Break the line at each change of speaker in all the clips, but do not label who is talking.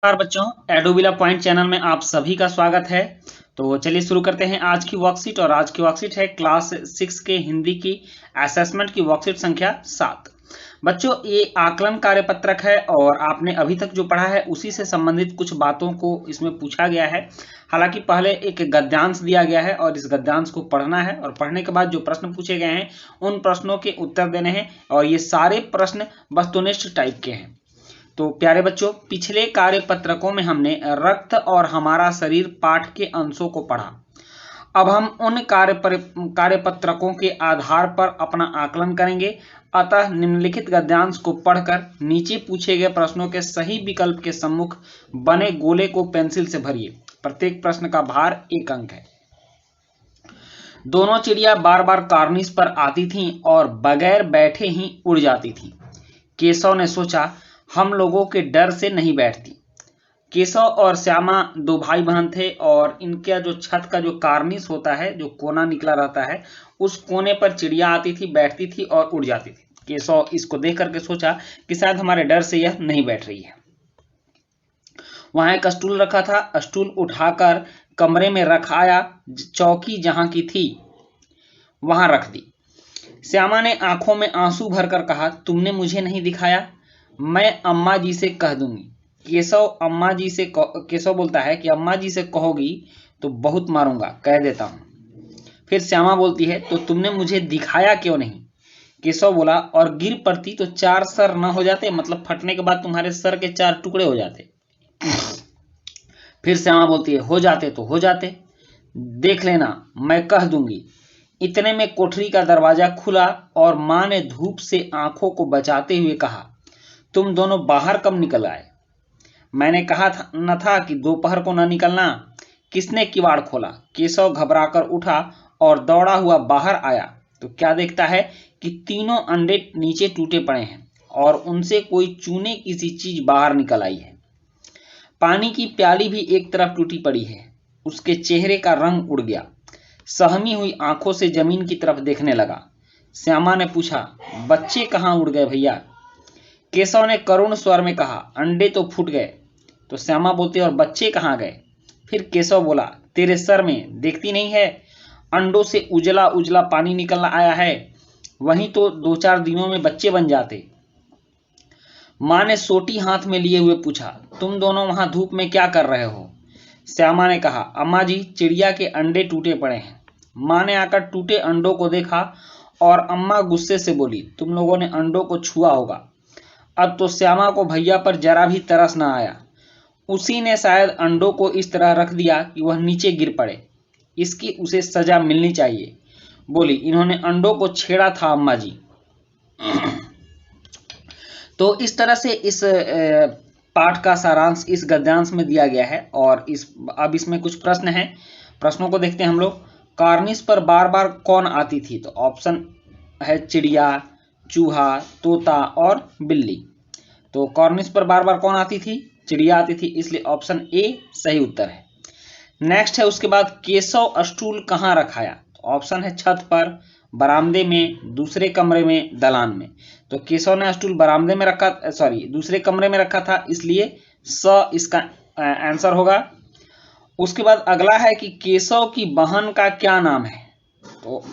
नमस्कार बच्चों, एडोबिला point channel में आप सभी का स्वागत है। तो चलिए शुरू करते हैं आज की वर्कशीट। और आज की वर्कशीट है क्लास 6 के हिंदी की असेसमेंट की वर्कशीट संख्या 7। बच्चों, ये आकलन कार्यपत्रक है और आपने अभी तक जो पढ़ा है उसी से संबंधित कुछ बातों को इसमें पूछा गया है। हालांकि पहले एक गद्यांश दिया गया है और इस गद्यांश को पढ़ना है और पढ़ने के बाद जो प्रश्न पूछे गए हैं उन प्रश्नों के उत्तर देने हैं। और ये सारे प्रश्न वस्तुनिष्ठ टाइप के हैं। तो प्यारे बच्चों, पिछले कार्यपत्रकों में हमने रक्त और हमारा शरीर पाठ के अंशों को पढ़ा। अब हम उन कार्यपत्रकों के आधार पर अपना आकलन करेंगे। अतः निम्नलिखित गद्यांश को पढ़कर नीचे पूछे गए प्रश्नों के सही विकल्प के सम्मुख बने गोले को पेंसिल से भरिए। प्रत्येक प्रश्न का भार 1 अंक है। दोनों चिड़िया बार बार कार्निस पर आती थीं और बगैर बैठे ही उड़ जाती थीं। केशव ने सोचा, हम लोगों के डर से नहीं बैठती। केशव और श्यामा 2 भाई बहन थे और इनका जो छत का जो कार्निस होता है, जो कोना निकला रहता है, उस कोने पर चिड़िया आती थी, बैठती थी और उड़ जाती थी। केशव इसको देख करके सोचा कि शायद हमारे डर से यह नहीं बैठ रही है। वहां एक स्टूल रखा था। स्टूल उठाकर कमरे में रखाया। चौकी जहां की थी वहां रख दी। श्यामा ने आंखों में आंसू भरकर कहा, तुमने मुझे नहीं दिखाया। मैं अम्मा जी से कह दूंगी। केशव बोलता है कि अम्मा जी से कहोगी तो बहुत मारूंगा, कह देता हूं। फिर श्यामा बोलती है, तो तुमने मुझे दिखाया क्यों नहीं? केशव बोला, और गिर पड़ती तो 4 सर न हो जाते, मतलब फटने के बाद तुम्हारे सर के 4 टुकड़े हो जाते। फिर श्यामा बोलती है, हो जाते तो हो जाते, देख लेना, मैं कह दूंगी। इतने में कोठरी का दरवाजा खुला और मां ने धूप से आंखों को बचाते हुए कहा, तुम दोनों बाहर कब निकल आए? मैंने कहा न था कि दोपहर को न निकलना। किसने किवाड़ खोला? केशव घबराकर उठा और दौड़ा हुआ बाहर आया तो क्या देखता है कि तीनों अंडे नीचे टूटे पड़े हैं और उनसे कोई चूने किसी चीज बाहर निकल आई है। पानी की प्याली भी एक तरफ टूटी पड़ी है। उसके चेहरे का रंग उड़ गया। सहमी हुई आंखों से जमीन की तरफ देखने लगा। श्यामा ने पूछा, बच्चे कहाँ उड़ गए भैया? केशव ने करुण स्वर में कहा, अंडे तो फूट गए। तो श्यामा बोलती, और बच्चे कहाँ गए? फिर केशव बोला, तेरे सर में देखती नहीं है, अंडों से उजला उजला पानी निकलना आया है, वहीं तो 2-4 दिनों में बच्चे बन जाते। मां ने सोटी हाथ में लिए हुए पूछा, तुम दोनों वहां धूप में क्या कर रहे हो? श्यामा ने कहा, अम्मा जी, चिड़िया के अंडे टूटे पड़े हैं। मां ने आकर टूटे अंडों को देखा और अम्मा गुस्से से बोली, तुम लोगों ने अंडों को छुआ होगा। अब तो श्यामा को भैया पर जरा भी तरस न आया। उसी ने शायद अंडों को इस तरह रख दिया कि वह नीचे गिर पड़े। इसकी उसे सजा मिलनी चाहिए। बोली, इन्होंने अंडों को छेड़ा था अम्मा जी। तो इस तरह से इस पाठ का सारांश इस गद्यांश में दिया गया है। और अब इसमें कुछ प्रश्न हैं। प्रश्नों को देखते हैं हम लोग। कार्निस पर बार बार कौन आती थी? तो ऑप्शन है चिड़िया, चूहा, तोता और बिल्ली। तो कॉर्निस पर बार बार कौन आती थी? चिड़िया आती थी, इसलिए ऑप्शन ए सही उत्तर है। नेक्स्ट है उसके बाद, केशव स्टूल कहाँ रखाया? तो ऑप्शन है छत पर, बरामदे में, दूसरे कमरे में, दलान में। तो केशव ने स्टूल बरामदे में रखा, दूसरे कमरे में रखा था, इसलिए स इसका आंसर होगा। उसके बाद अगला है कि केशव की बहन का क्या नाम है? तो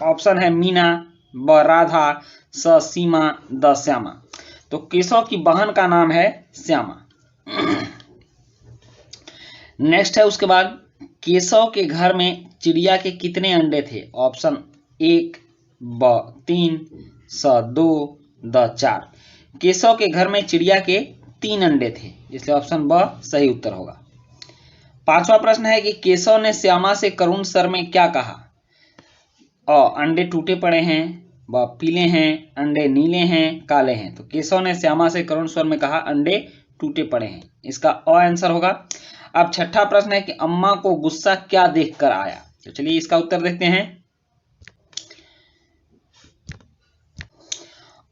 ऑप्शन है मीना, ब राधा, स सीमा, द श्यामा। तो केशव की बहन का नाम है श्यामा। नेक्स्ट है उसके बाद, केशव के घर में चिड़िया के कितने अंडे थे? ऑप्शन 1, ब 3, स 2, द 4। केशव के घर में चिड़िया के 3 अंडे थे, इसलिए ऑप्शन ब सही उत्तर होगा। 5वां प्रश्न है कि केशव ने श्यामा से करुण स्वर में क्या कहा? अंडे टूटे पड़े हैं, व पीले हैं, अंडे नीले हैं, काले हैं। तो केशव ने श्यामा से करुण स्वर में कहा, अंडे टूटे पड़े हैं, इसका आंसर होगा। अब 6ठा प्रश्न है कि अम्मा को गुस्सा क्या देखकर आया? तो चलिए इसका उत्तर देखते हैं।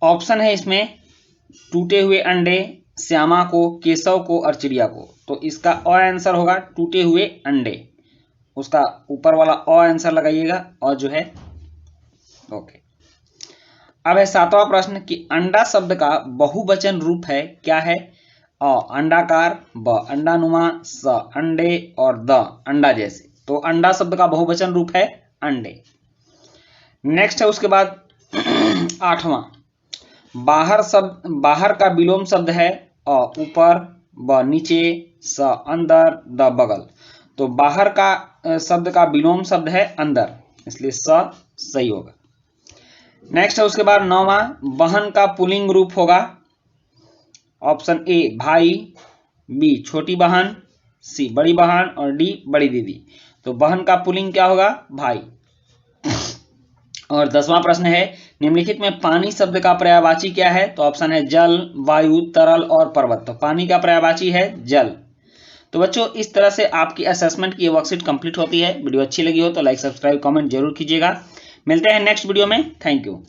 ऑप्शन है इसमें टूटे हुए अंडे, श्यामा को, केशव को और चिड़िया को। तो इसका आंसर होगा टूटे हुए अंडे। उसका ऊपर वाला आंसर लगाइएगा और जो है ओके। अब है 7वां प्रश्न कि अंडा शब्द का बहुवचन रूप है क्या है? अ अंडाकार, ब अंडानुमा, स अंडे और द अंडा जैसे। तो अंडा शब्द का बहुवचन रूप है अंडे। नेक्स्ट है उसके बाद 8वां, बाहर का विलोम शब्द है अ ऊपर, ब नीचे, स अंदर, द बगल। तो बाहर का शब्द का विलोम शब्द है अंदर, इसलिए स सही होगा। नेक्स्ट है उसके बाद 9वां, बहन का पुल्लिंग रूप होगा ऑप्शन ए भाई, बी छोटी बहन, सी बड़ी बहन और डी बड़ी दीदी। तो बहन का पुल्लिंग क्या होगा? भाई। और 10वां प्रश्न है, निम्नलिखित में पानी शब्द का पर्यायवाची क्या है? तो ऑप्शन है जल, वायु, तरल और पर्वत। तो पानी का पर्यायवाची है जल। तो बच्चों इस तरह से आपकी असेसमेंट की वर्कशीट कंप्लीट होती है। वीडियो अच्छी लगी हो तो लाइक, सब्सक्राइब, कमेंट जरूर कीजिएगा। मिलते हैं नेक्स्ट वीडियो में। Thank you.